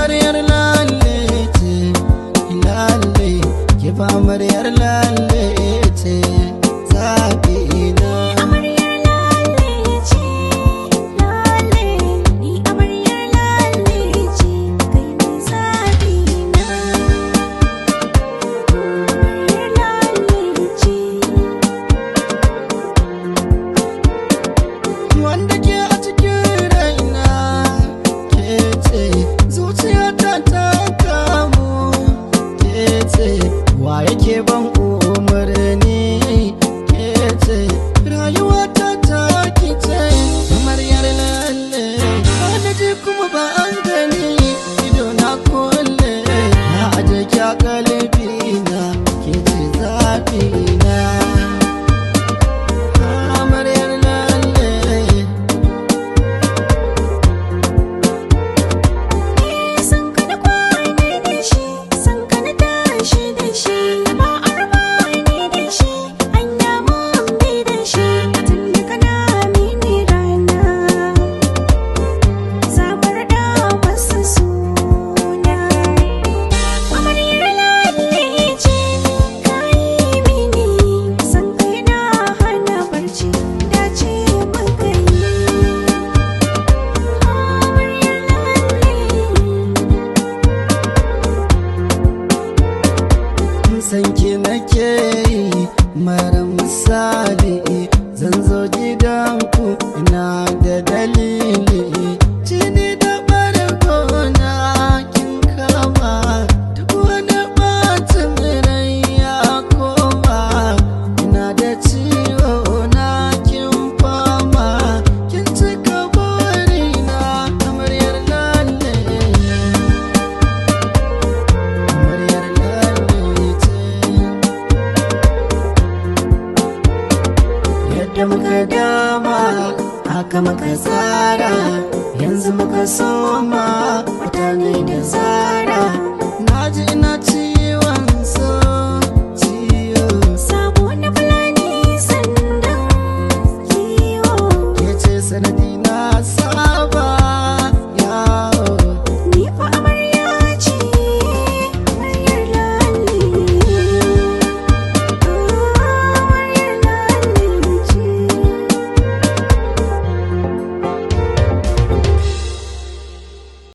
amaryar lalle ce, lalle ke fa amaryar lalle ce, zaɓi na. Amaryar lalle ce, lalle ni amaryar lalle ce, kai ne zaɓi na. Amaryar lalle ce. Wanda ke a cikin raina ke ce, zuciyata ta kamu ke ce, wa yake ban umarni ke ce, rayuwata ta ki ce, amaryar lalle. Wanda ji kuma ba an gani, ido na kulle, na aje ki a kalbi na, ke ce zaɓi na. Amaryar lalle. San ka na kwana da shi, san ka na tashi da shi, ba arba ne da shi, hanya mun bi da shi, tun da kana mini rana, zabar da wasu suna. Amaryar lalle ce, ka yi mini, san ka yana hana barci, dace muka yi. Amaryar lalle. San ki nake yi mara misali, zan zo gidanku ina da dalili, jini da bargona kin kama, duk wani ɓacin rai ya koma, ina da ciwo na kin fama, kin cika burina amaryar lalle. Amaryar lalle ce, yadda muka dama haka muka tsara, yanzu muka soma mutane da zara.